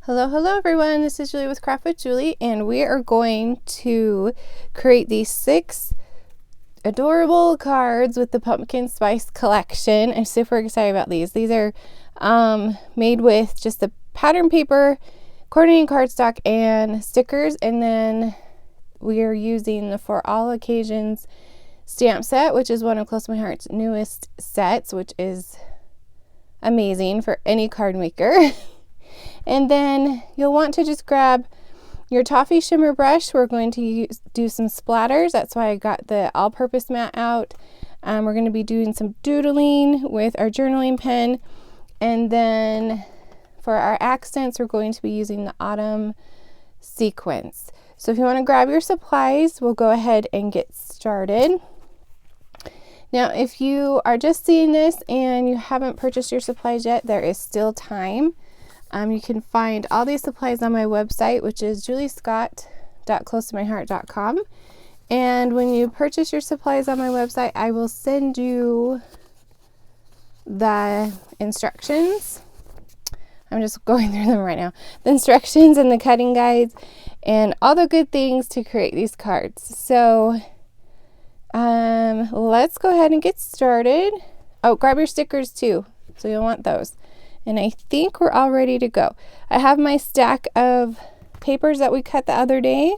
Hello everyone, this is Julie with Craft with Julie, and we are going to create these 6 adorable cards with the pumpkin spice collection. I'm super excited about these. These are made with just the pattern paper, coordinating cardstock, and stickers, and then we are using the For All Occasions stamp set, which is one of Close to My Heart's newest sets, which is amazing for any card maker. And then you'll want to just grab your Toffee shimmer brush. We're going to do some splatters. That's why I got the all-purpose mat out. We're going to be doing some doodling with our journaling pen. And then for our accents, we're going to be using the autumn sequins. So if you want to grab your supplies, we'll go ahead and get started. Now, if you are just seeing this and you haven't purchased your supplies yet, there is still time. You can find all these supplies on my website, which is juliescott.closetomyheart.com. And when you purchase your supplies on my website, I will send you the instructions. I'm just going through them right now. The instructions and the cutting guides and all the good things to create these cards. So let's go ahead and get started. Oh, grab your stickers too. So you'll want those. And I think we're all ready to go. I have my stack of papers that we cut the other day.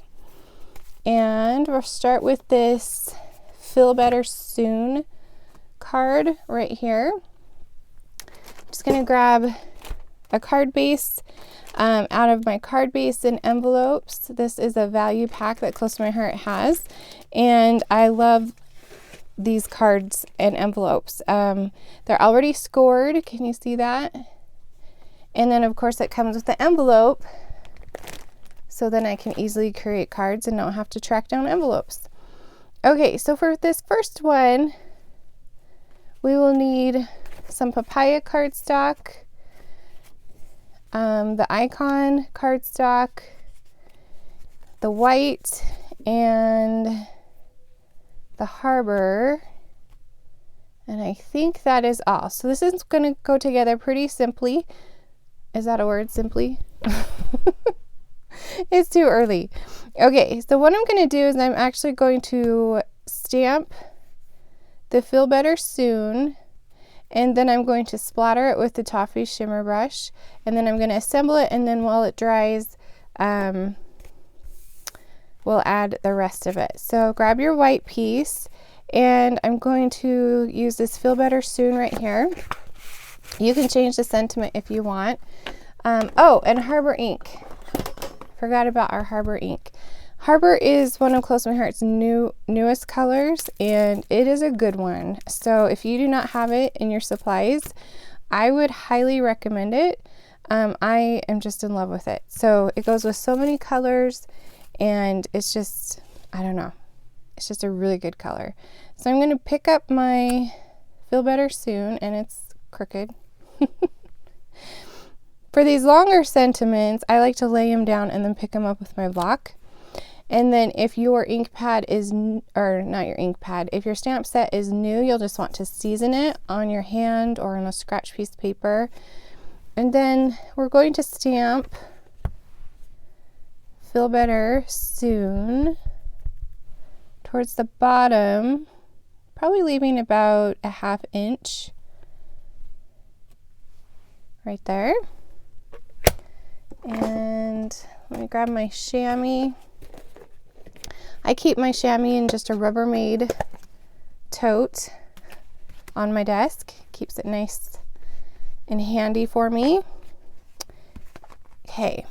And we'll start with this Feel Better Soon card right here. I'm just going to grab a card base out of my card base and envelopes. This is a value pack that Close to My Heart has. And I love these cards and envelopes. They're already scored. Can you see that? And then of course it comes with the envelope, so then I can easily create cards and not have to track down envelopes. Okay, so for this first one, we will need some papaya cardstock, the icon cardstock, the white, and the Harbor. And I think that is all. So this is going to go together pretty simply. Is that a word, simply? It's too early. Okay, so what I'm going to do is I'm actually going to stamp the Feel Better Soon, and then I'm going to splatter it with the Toffee shimmer brush, and then I'm going to assemble it, and then while it dries, we'll add the rest of it. So grab your white piece, and I'm going to use this Feel Better Soon right here. You can change the sentiment if you want. Oh, and Harbour Ink. Forgot about our Harbour Ink. Harbour is one of Close to My Heart's newest colors, and it is a good one. So if you do not have it in your supplies, I would highly recommend it. I am just in love with it. So it goes with so many colors, and it's just, I don't know. It's just a really good color. So I'm going to pick up my Feel Better Soon, and it's crooked. For these longer sentiments, I like to lay them down and then pick them up with my block. And then if your ink pad is, or not your ink pad, if your stamp set is new, you'll just want to season it on your hand or on a scratch piece of paper. And then we're going to stamp Feel Better Soon towards the bottom, probably leaving about a 1/2 inch right there. And let me grab my chamois. I keep my chamois in just a Rubbermaid tote on my desk. Keeps it nice and handy for me. Okay,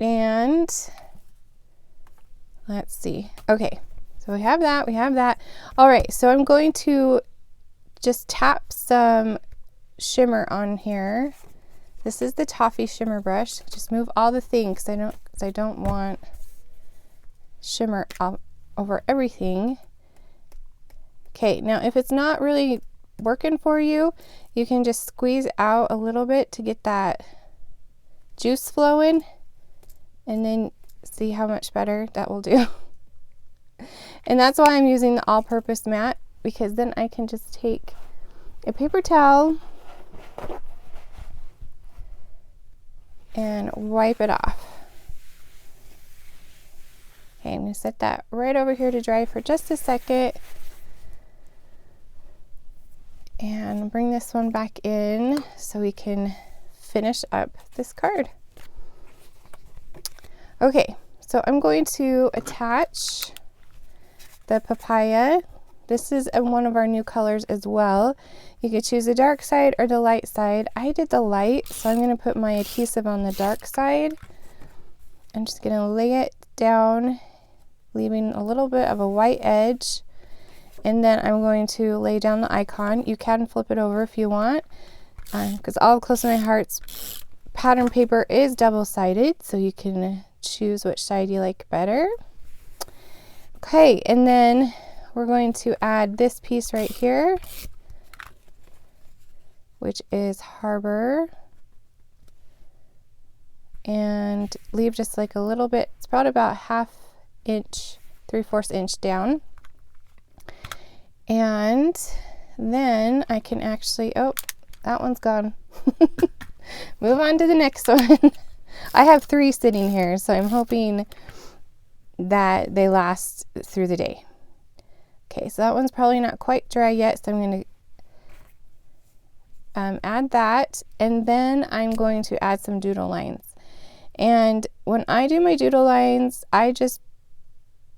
and let's see. Okay, so we have that. All right, so I'm going to just tap some shimmer on here. This is the Toffee shimmer brush. Just move all the things because I don't want shimmer all over everything. Okay, now if it's not really working for you, you can just squeeze out a little bit to get that juice flowing, and then see how much better that will do. And that's why I'm using the all-purpose mat, because then I can just take a paper towel and wipe it off. Okay, I'm going to set that right over here to dry for just a second. And bring this one back in so we can finish up this card. Okay, so I'm going to attach the papaya. This is one of our new colors as well. You could choose the dark side or the light side. I did the light, so I'm going to put my adhesive on the dark side. I'm just going to lay it down, leaving a little bit of a white edge. And then I'm going to lay down the icon. You can flip it over if you want, because all Close to My Heart's pattern paper is double-sided, so you can choose which side you like better. Okay, and then we're going to add this piece right here, which is Harbor, and leave just like a little bit. It's probably about 1/2 inch, 3/4 inch down. And then I can actually, oh, that one's gone. Move on to the next one. I have 3 sitting here, so I'm hoping that they last through the day. Okay, so that one's probably not quite dry yet, so I'm going to add that, and then I'm going to add some doodle lines. And when I do my doodle lines, I just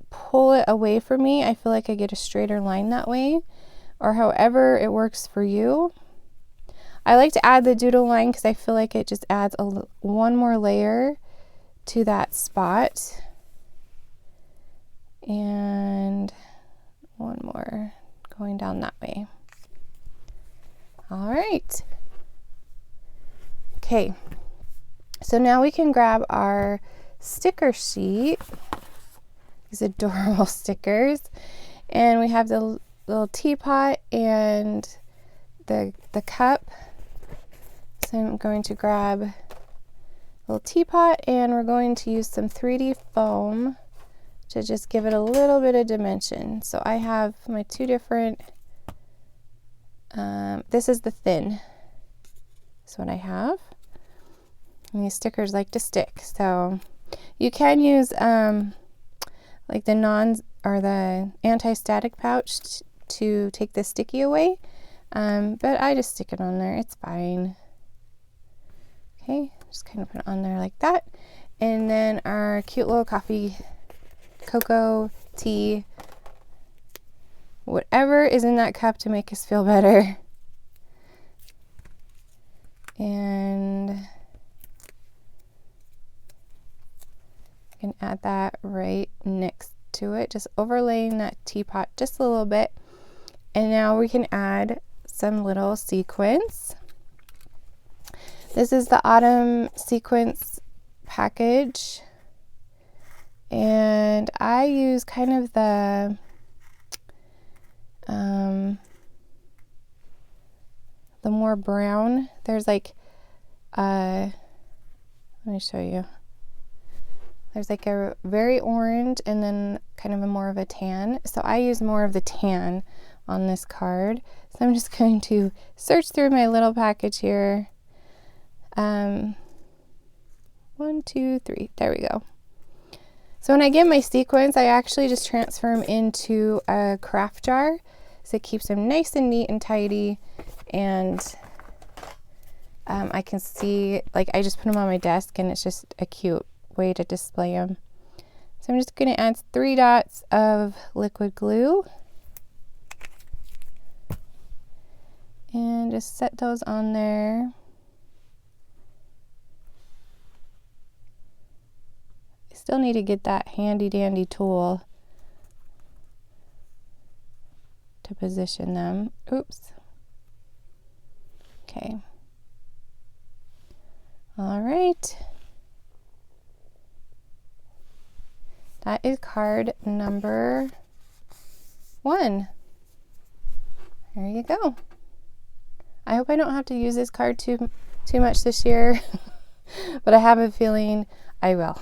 pull it away from me. I feel like I get a straighter line that way, or however it works for you. I like to add the doodle line because I feel like it just adds one more layer to that spot, and one more going down that way. All right. Okay, so now we can grab our sticker sheet, these adorable stickers, and we have the little teapot and the cup. So I'm going to grab a little teapot, and we're going to use some 3D foam to just give it a little bit of dimension. So I have my 2 different, this is the thin, that's what I have. And these stickers like to stick, so you can use like the the anti-static pouch to take the sticky away, but I just stick it on there, it's fine. Okay, just kind of put it on there like that. And then our cute little coffee, cocoa, tea, whatever is in that cup to make us feel better. And I can add that right next to it, just overlaying that teapot just a little bit. And now we can add some little sequins. This is the autumn sequence package, and I use kind of the more brown. There's like let me show you. There's like a very orange and then kind of a more of a tan. So I use more of the tan on this card. So I'm just going to search through my little package here. 1, 2, 3, there we go. So when I get my sequins, I actually just transfer them into a craft jar, so it keeps them nice and neat and tidy, and I can see, like, I just put them on my desk, and it's just a cute way to display them. So I'm just going to add 3 dots of liquid glue and just set those on there. Still need to get that handy dandy tool to position them. Oops. Okay. All right. That is card number 1. There you go. I hope I don't have to use this card too much this year, but I have a feeling I will.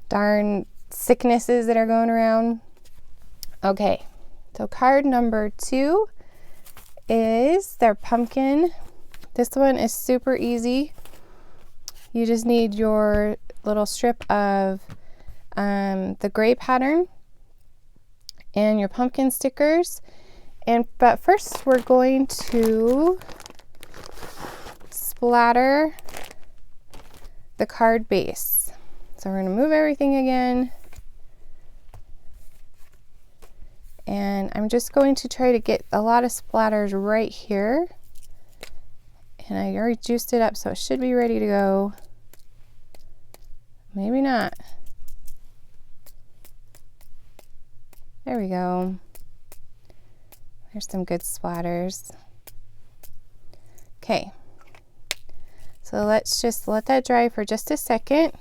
Darn sicknesses that are going around. Okay, so card number 2 is their pumpkin. This one is super easy. you just need your little strip of the gray pattern and your pumpkin stickers. But first we're going to splatter the card base. So we're going to move everything again. And I'm just going to try to get a lot of splatters right here. And I already juiced it up, so it should be ready to go. Maybe not. There we go. There's some good splatters. Okay. So let's just let that dry for just a second.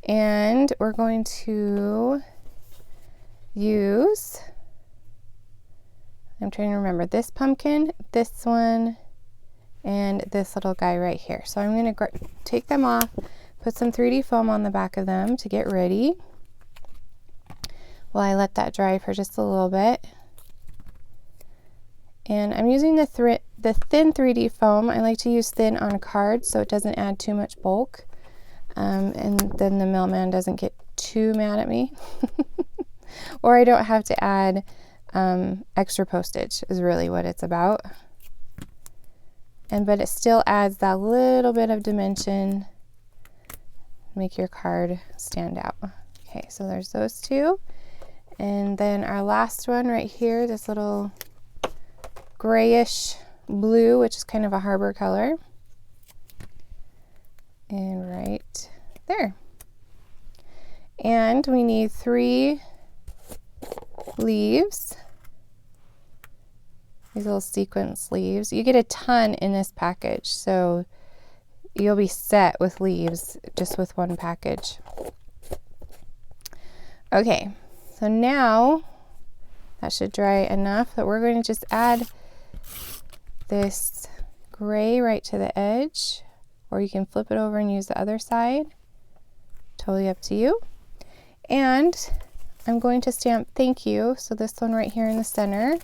And we're going to use, I'm trying to remember, this pumpkin, this one, and this little guy right here. So I'm going to take them off, put some 3D foam on the back of them to get ready while I let that dry for just a little bit. And I'm using the thin 3D foam. I like to use thin on cards so it doesn't add too much bulk. And then the mailman doesn't get too mad at me. Or I don't have to add extra postage is really what it's about. But it still adds that little bit of dimension, make your card stand out. Okay, so there's those two. And then our last one right here, this little grayish blue, which is kind of a harbor color. And right there. And we need 3 leaves. These little sequence leaves. You get a ton in this package, so you'll be set with leaves just with one package. Okay, so now that should dry enough that we're going to just add this gray right to the edge, or you can flip it over and use the other side. Totally up to you. And I'm going to stamp thank you, so this one right here in the center,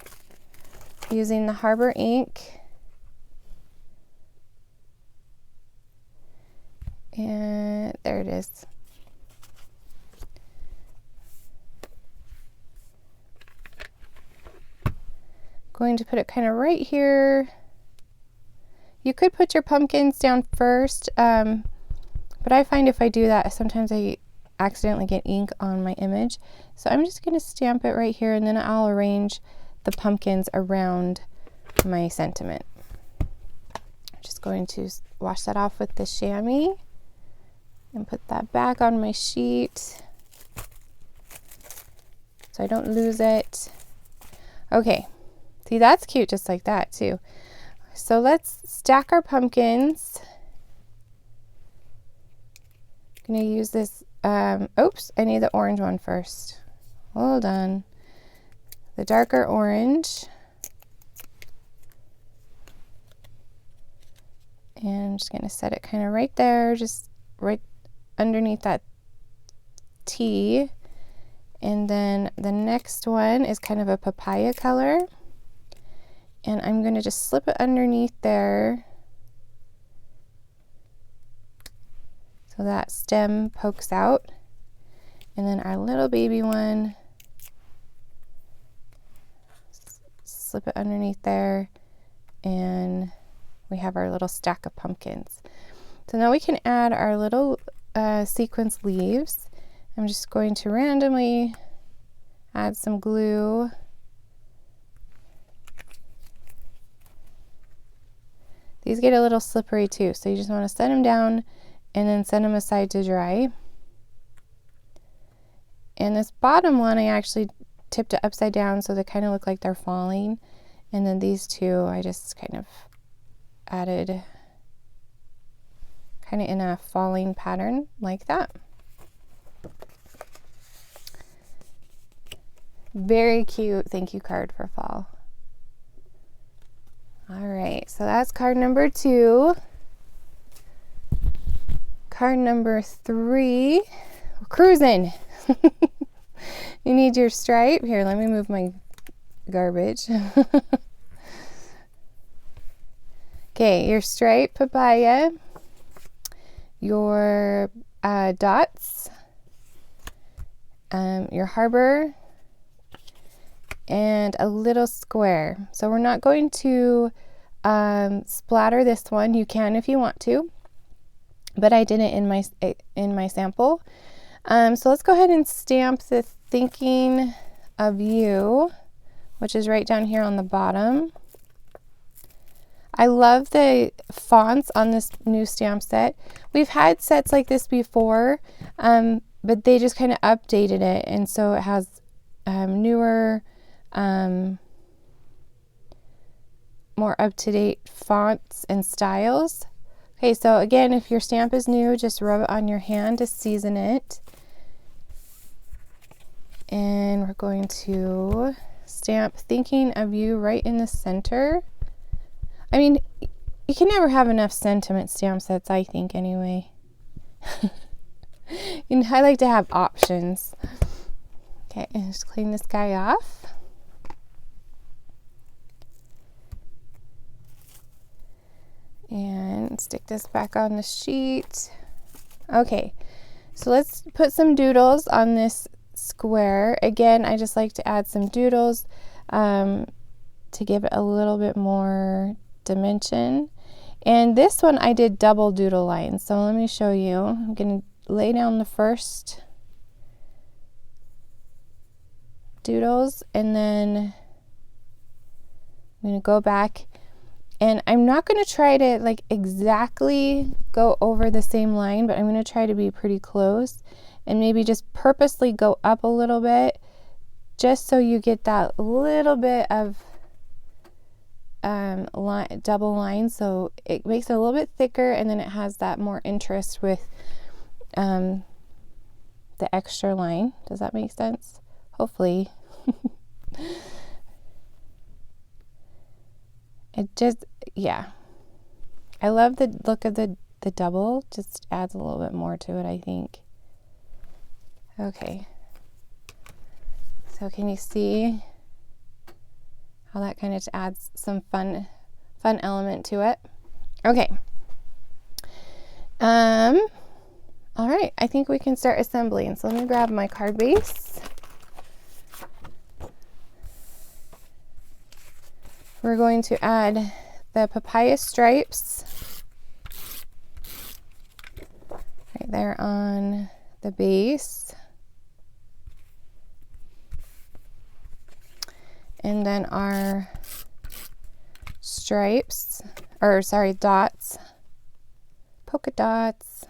using the Harbour Ink. And there it is. Going to put it kind of right here. You could put your pumpkins down first, but I find if I do that, sometimes I accidentally get ink on my image. So I'm just going to stamp it right here, and then I'll arrange the pumpkins around my sentiment. I'm just going to wash that off with the chamois and put that back on my sheet so I don't lose it. Okay, see, that's cute just like that too. So let's stack our pumpkins. I'm gonna use this, oops, I need the orange one first. Hold on. The darker orange. And I'm just gonna set it kind of right there, just right underneath that T. And then the next one is kind of a papaya color. And I'm going to just slip it underneath there so that stem pokes out. And then our little baby one, slip it underneath there, and we have our little stack of pumpkins. So now we can add our little sequence leaves. I'm just going to randomly add some glue. These get a little slippery too, so you just want to set them down and then set them aside to dry. And this bottom one, I actually tipped it upside down so they kind of look like they're falling. And then these two, I just kind of added kind of in a falling pattern like that. Very cute thank you card for fall. All right, so that's card number 2. Card number 3, we're cruising. You need your stripe. Here, let me move my garbage. Okay, your stripe papaya. your dots, your harbor, and a little square. So we're not going to splatter this one. You can if you want to, but I didn't in my sample. So let's go ahead and stamp the thinking of you, which is right down here on the bottom. I love the fonts on this new stamp set. We've had sets like this before, but they just kind of updated it, and so it has newer, more up-to-date fonts and styles. Okay, so again, if your stamp is new, just rub it on your hand to season it. And we're going to stamp thinking of you right in the center. I mean, you can never have enough sentiment stamp sets, I think, anyway. I like to have options. Okay, and just clean this guy off. And stick this back on the sheet. Okay, so let's put some doodles on this square. Again, I just like to add some doodles to give it a little bit more dimension. And this one I did double doodle lines. So let me show you. I'm going to lay down the first doodles, and then I'm going to go back, and I'm not going to try to like exactly go over the same line, but I'm going to try to be pretty close and maybe just purposely go up a little bit just so you get that little bit of double line, so it makes it a little bit thicker, and then it has that more interest with the extra line. Does that make sense? Hopefully. It just, yeah. I love the look of the double. Just adds a little bit more to it, I think. Okay. So can you see how that kind of adds some fun element to it? Okay. All right, I think we can start assembling. So let me grab my card base. We're going to add the papaya stripes right there on the base. And then our stripes, or sorry, dots, polka dots,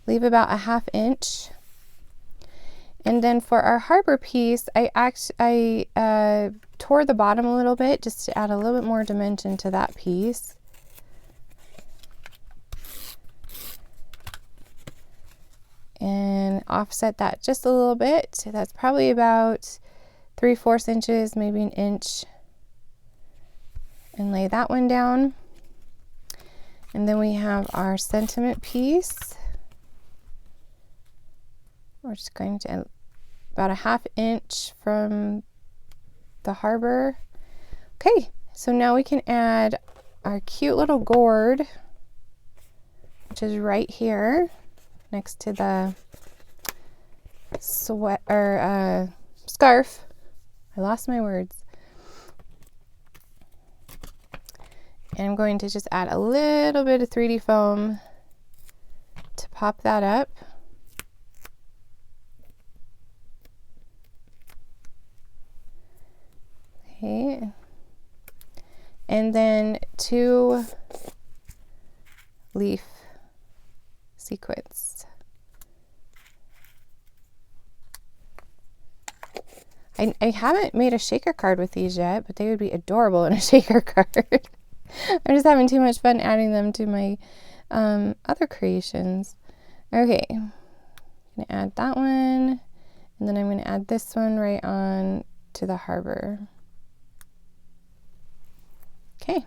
leave about a 1/2 inch. And then for our harbor piece, I tore the bottom a little bit just to add a little bit more dimension to that piece. And offset that just a little bit. So that's probably about 3/4 inches, maybe 1 inch. And lay that one down. And then we have our sentiment piece. We're just going to about a 1/2 inch from the harbor. Okay, so now we can add our cute little gourd, which is right here next to the scarf. I lost my words. And I'm going to just add a little bit of 3D foam to pop that up. Okay. And then 2 leaf sequins. I haven't made a shaker card with these yet, but they would be adorable in a shaker card. I'm just having too much fun adding them to my other creations. Okay, I'm going to add that one, and then I'm going to add this one right on to the harbor. Okay,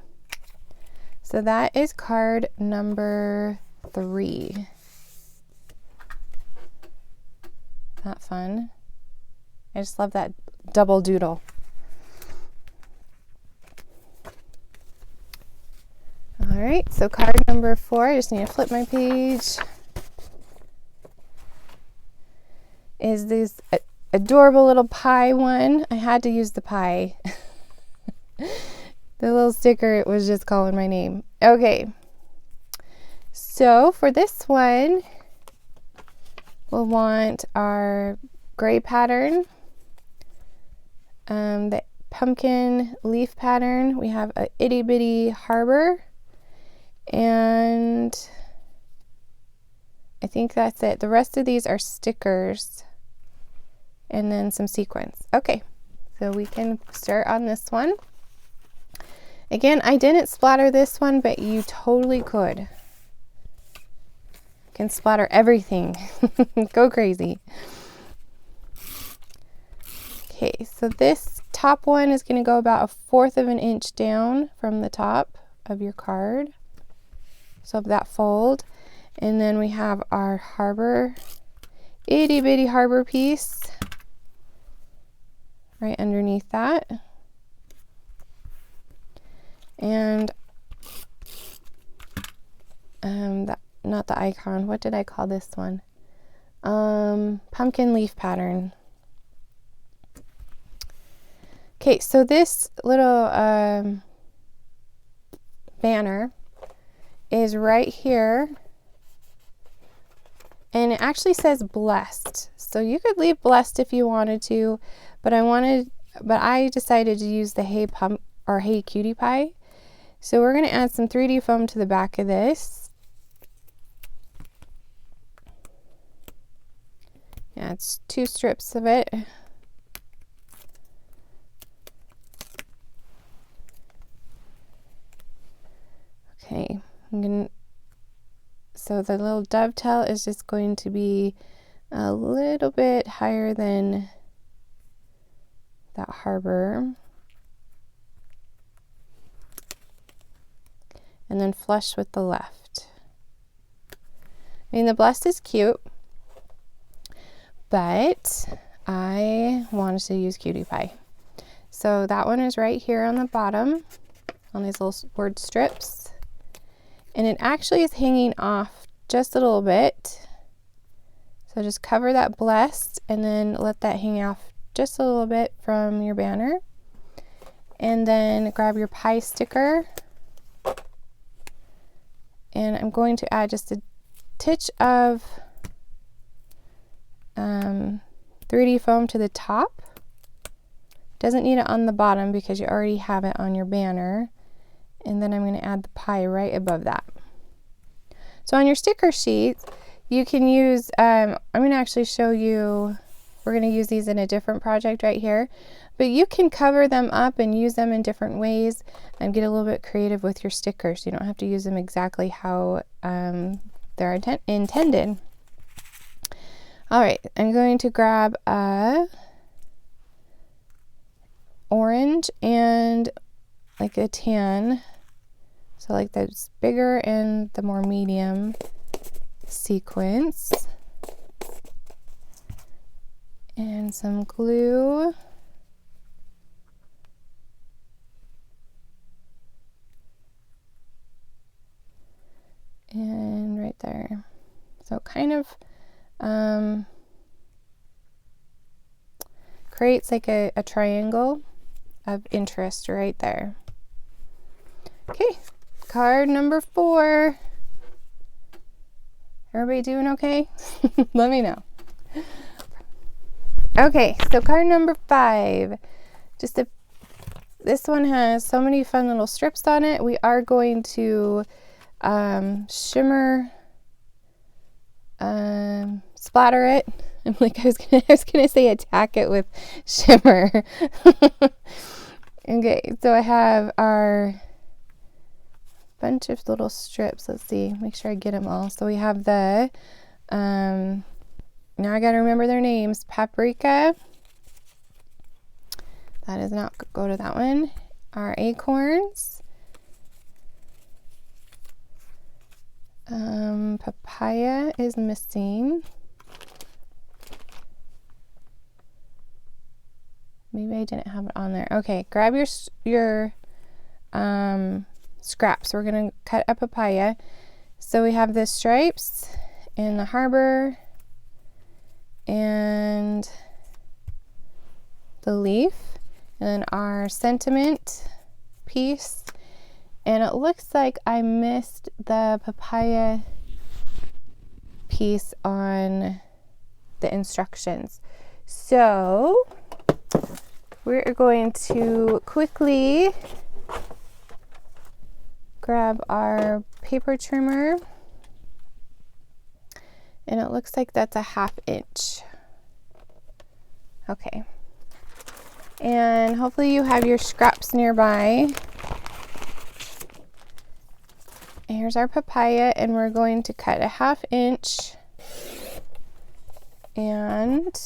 so that is card number 3. Isn't that fun? I just love that double doodle. All All right, so card number 4, I just need to flip my page, is this adorable little pie one. I had to use the pie. The little sticker, it was just calling my name. Okay, so for this one, we'll want our gray pattern, the pumpkin leaf pattern. We have a itty bitty harbor, and I think that's it. The rest of these are stickers and then some sequins. Okay, so we can start on this one. Again, I didn't splatter this one, but you totally could. You can splatter everything. Go crazy. Okay, so this top one is going to go about 1/4 of an inch down from the top of your card. So that fold. And then we have our harbor, itty bitty harbor piece right underneath that. And not the icon, what did I call this one? Pumpkin leaf pattern. Okay, so this little banner is right here, and it actually says blessed. So you could leave blessed if you wanted to, but I decided to use the Hey Pump or Hey Cutie Pie. So we're going to add some 3D foam to the back of this. Yeah, it's 2 strips of it. Okay, so the little dovetail is just going to be a little bit higher than that harbor. And then flush with the left. I mean, the blessed is cute, but I wanted to use Cutie Pie. So that one is right here on the bottom on these little word strips. And it actually is hanging off just a little bit. So just cover that blessed and then let that hang off just a little bit from your banner. And then grab your pie sticker. And I'm going to add just a titch of 3D foam to the top. Doesn't need it on the bottom because you already have it on your banner. And then I'm going to add the pie right above that. So on your sticker sheets, you can use, I'm going to actually show you, we're going to use these in a different project right here, but you can cover them up and use them in different ways and get a little bit creative with your stickers. You don't have to use them exactly how they're intended. All right, I'm going to grab a orange and like a tan. So like that's bigger and the more medium sequence. And some glue. And right there. So kind of creates like a triangle of interest right there. Okay, card number 4. Everybody doing okay? Let me know. Okay, so card number 5. This one has so many fun little strips on it. We are going to shimmer, splatter it. I'm like, I was gonna say attack it with shimmer. Okay, so I have our bunch of little strips. Let's see, make sure I get them all. So we have the now I gotta remember their names. Paprika. That does not go to that one. Our acorns. Papaya is missing. Maybe I didn't have it on there. Okay, grab your scraps. We're going to cut a papaya. So we have the stripes and the harbor and the leaf and our sentiment piece. And it looks like I missed the papaya piece on the instructions. So we're going to quickly grab our paper trimmer, and it looks like that's a 1/2 inch. Okay. And hopefully you have your scraps nearby. Here's our papaya, and we're going to cut a 1/2 inch and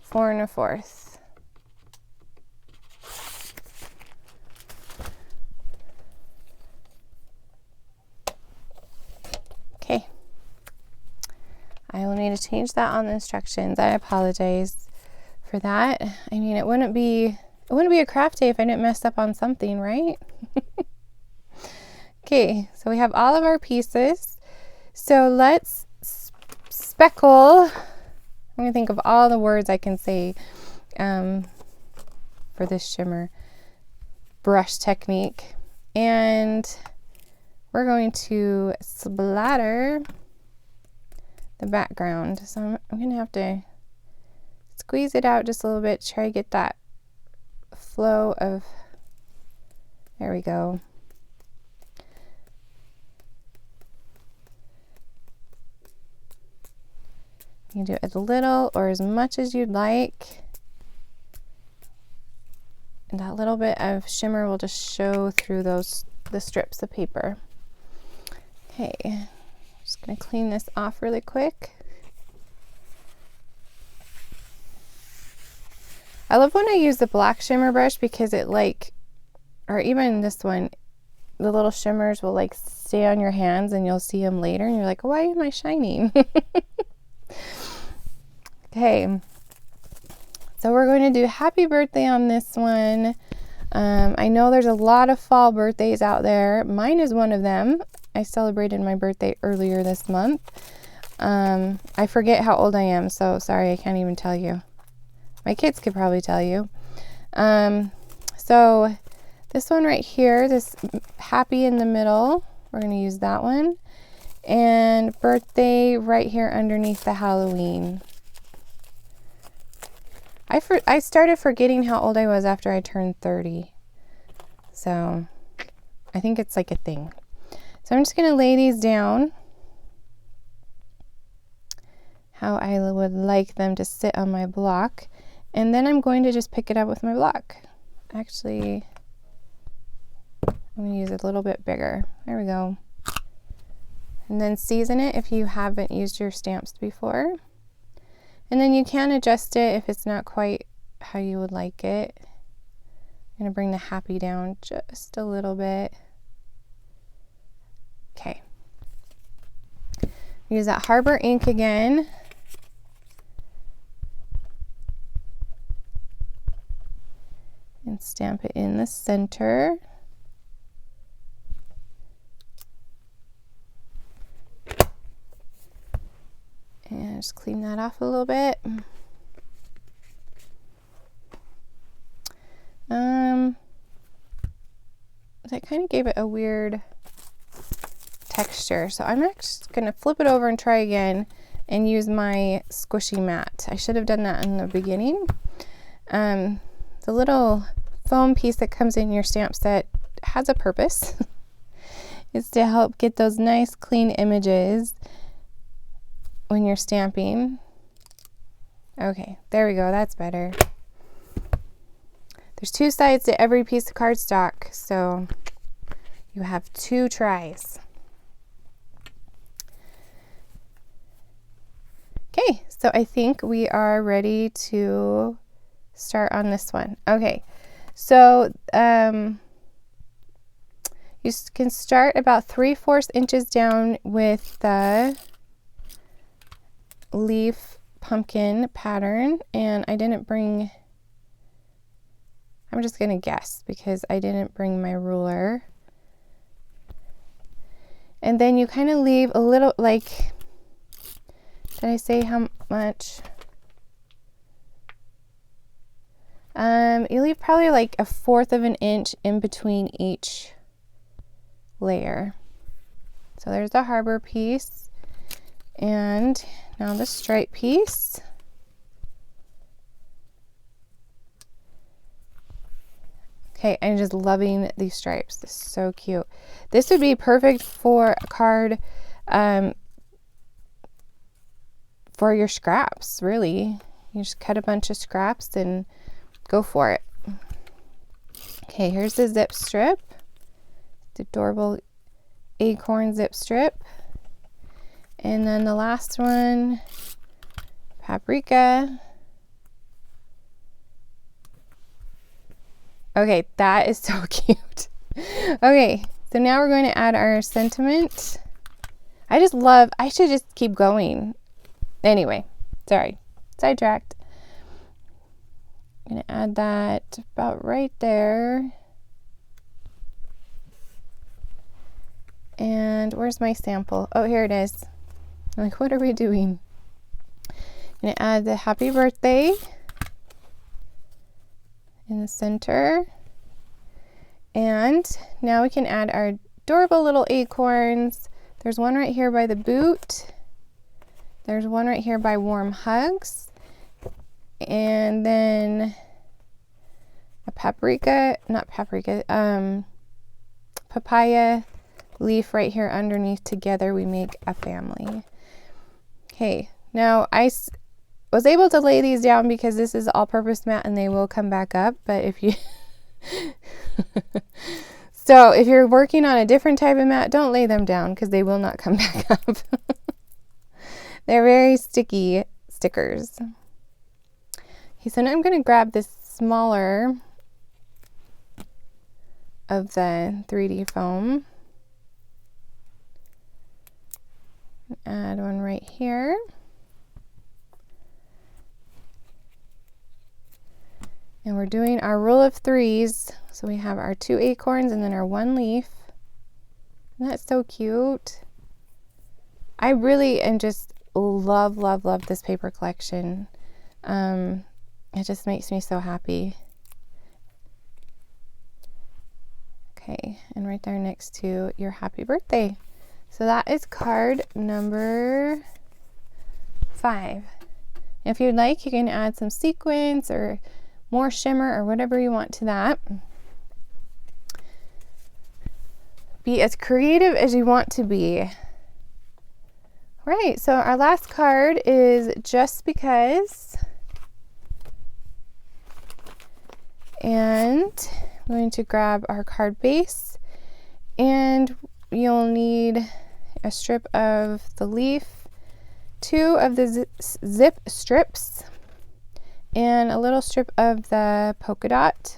4 1/4. Okay. I will need to change that on the instructions. I apologize for that. I mean, it wouldn't be a craft day if I didn't mess up on something, right? Okay, so we have all of our pieces. So let's speckle. I'm going to think of all the words I can say for this shimmer brush technique. And we're going to splatter the background. So I'm going to have to squeeze it out just a little bit, try to get that flow of, there we go. You can do as little or as much as you'd like. And that little bit of shimmer will just show through the strips of paper. Okay, just gonna clean this off really quick. I love when I use the black shimmer brush because it or even this one, the little shimmers will stay on your hands and you'll see them later and you're like, why am I shining? Okay, so we're going to do happy birthday on this one. I know there's a lot of fall birthdays out there. Mine is one of them. I celebrated my birthday earlier this month. I forget how old I am, so sorry, I can't even tell you. My kids could probably tell you. So this one right here, this happy in the middle, we're going to use that one. And birthday right here underneath the Halloween. I started forgetting how old I was after I turned 30. So I think it's like a thing. So I'm just going to lay these down how I would like them to sit on my block. And then I'm going to just pick it up with my block. Actually, I'm going to use it a little bit bigger. There we go. And then season it if you haven't used your stamps before. And then you can adjust it if it's not quite how you would like it. I'm going to bring the happy down just a little bit. Okay. Use that Harbour ink again. And stamp it in the center. And just clean that off a little bit. That kind of gave it a weird texture. So I'm actually going to flip it over and try again and use my squishy mat. I should have done that in the beginning. The little foam piece that comes in your stamp set has a purpose. It's to help get those nice clean images when you're stamping. Okay, there we go, that's better. There's 2 sides to every piece of cardstock, so you have 2 tries. Okay, so I think we are ready to start on this one. Okay, so you can start about 3/4 inches down with the leaf pumpkin pattern, and I'm I'm just gonna guess because I didn't bring my ruler. And then you kind of leave a little, like, did I say how much? You leave probably like 1/4 of an inch in between each layer. So there's the harbor piece, and now the stripe piece. Okay, I'm just loving these stripes. This is so cute. This would be perfect for a card for your scraps, really. You just cut a bunch of scraps and go for it. Okay, here's the zip strip. The adorable acorn zip strip. And then the last one, paprika. Okay, that is so cute. Okay, so now we're going to add our sentiment. I should just keep going. Anyway, sorry, sidetracked. I'm gonna add that about right there. And where's my sample? Oh, here it is. I'm like, what are we doing? I'm gonna add the happy birthday in the center. And now we can add our adorable little acorns. There's one right here by the boot. There's one right here by warm hugs. And then a papaya leaf right here underneath. Together we make a family. Okay, now I was able to lay these down because this is all-purpose mat and they will come back up, but if you so if you're working on a different type of mat, don't lay them down because they will not come back up. They're very sticky stickers. Okay, so now I'm going to grab this smaller of the 3D foam. Add one right here. And we're doing our rule of threes. So we have our 2 acorns and then our 1 leaf. Isn't that so cute? I really am just love this paper collection. It just makes me so happy. Okay, and right there next to your happy birthday. So that is card number 5. If you'd like, you can add some sequins or more shimmer or whatever you want to that. Be as creative as you want to be. Right, so our last card is Just Because. And I'm going to grab our card base, and you'll need a strip of the leaf, 2 of the zip strips, and a little strip of the polka dot,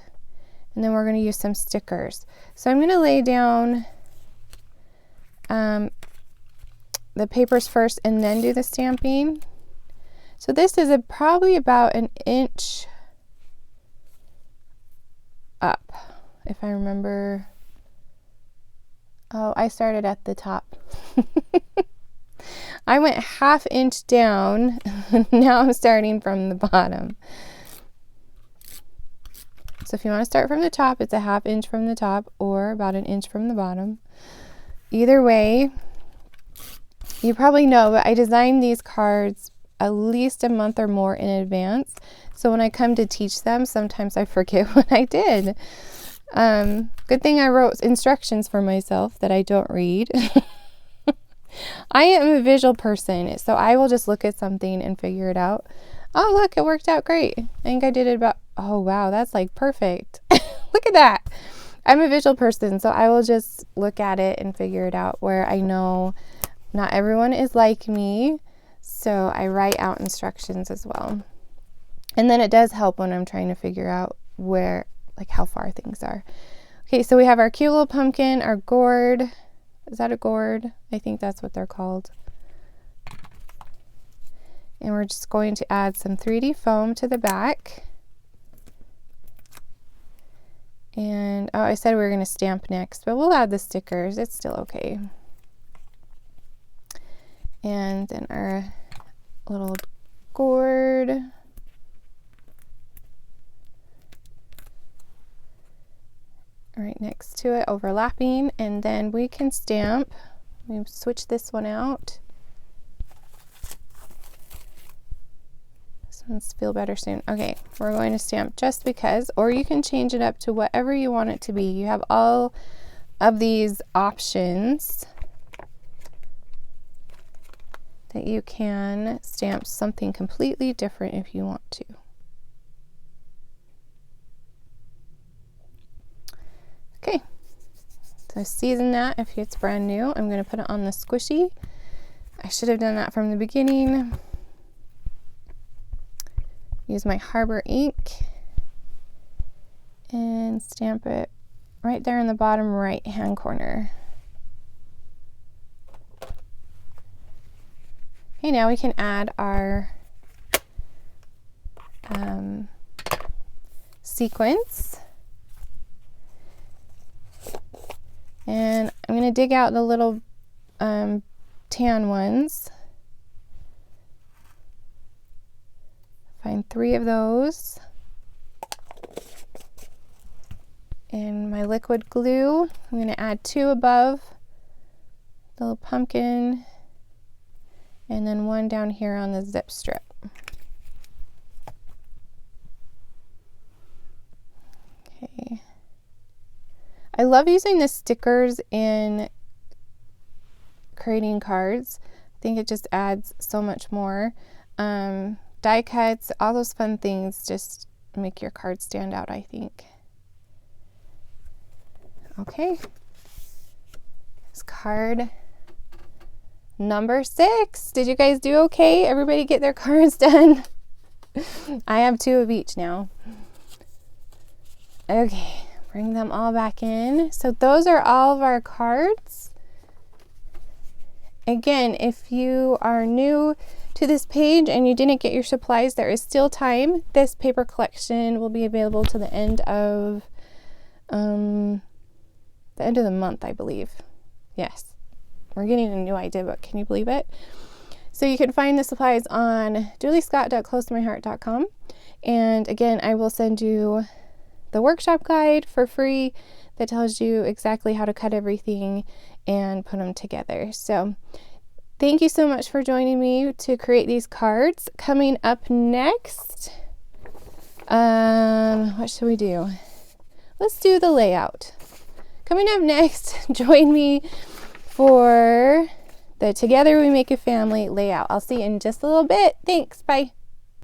and then we're going to use some stickers. So I'm going to lay down the papers first and then do the stamping. So this is probably about an inch up, if I remember. Oh, I started at the top. I went 1/2 inch down. Now I'm starting from the bottom. So if you want to start from the top, it's a 1/2 inch from the top or about an inch from the bottom. Either way, you probably know, but I designed these cards at least a month or more in advance. So when I come to teach them, sometimes I forget what I did. Good thing I wrote instructions for myself that I don't read. I am a visual person, so I will just look at something and figure it out. Oh, look, it worked out great. I think I did it about, oh, wow, that's like perfect. Look at that. I'm a visual person, so I will just look at it and figure it out, where I know not everyone is like me, so I write out instructions as well. And then it does help when I'm trying to figure out where, like how far things are. Okay, so we have our cute little pumpkin, our gourd. Is that a gourd? I think that's what they're called. And we're just going to add some 3D foam to the back. And oh, I said we were going to stamp next, but we'll add the stickers. It's still okay. And then our little gourd. Right next to it, overlapping, and then we can stamp. We switch this one out. This one's feel better soon. Okay, we're going to stamp just because, or you can change it up to whatever you want it to be. You have all of these options that you can stamp something completely different if you want to. Okay, so season that if it's brand new. I'm going to put it on the squishy. I should have done that from the beginning. Use my Harbour ink and stamp it right there in the bottom right hand corner. Okay, now we can add our sequins. And I'm going to dig out the little tan ones. Find 3 of those. And my liquid glue, I'm going to add 2 above the little pumpkin, and then 1 down here on the zip strip. Okay. I love using the stickers in creating cards. I think it just adds so much more. Die cuts, all those fun things just make your card stand out, I think. Okay. It's card number 6. Did you guys do okay? Everybody get their cards done? I have 2 of each now. Okay. Bring them all back in. So those are all of our cards. Again, if you are new to this page and you didn't get your supplies, there is still time. This paper collection will be available to the end of the month, I believe. Yes, we're getting a new idea book. Can you believe it? So you can find the supplies on juliescott.closetomyheart.com. And again, I will send you the workshop guide for free that tells you exactly how to cut everything and put them together. So thank you so much for joining me to create these cards. Coming up next, what should we do? Let's do the layout. Coming up next, join me for the Together We Make a Family layout. I'll see you in just a little bit. Thanks. Bye.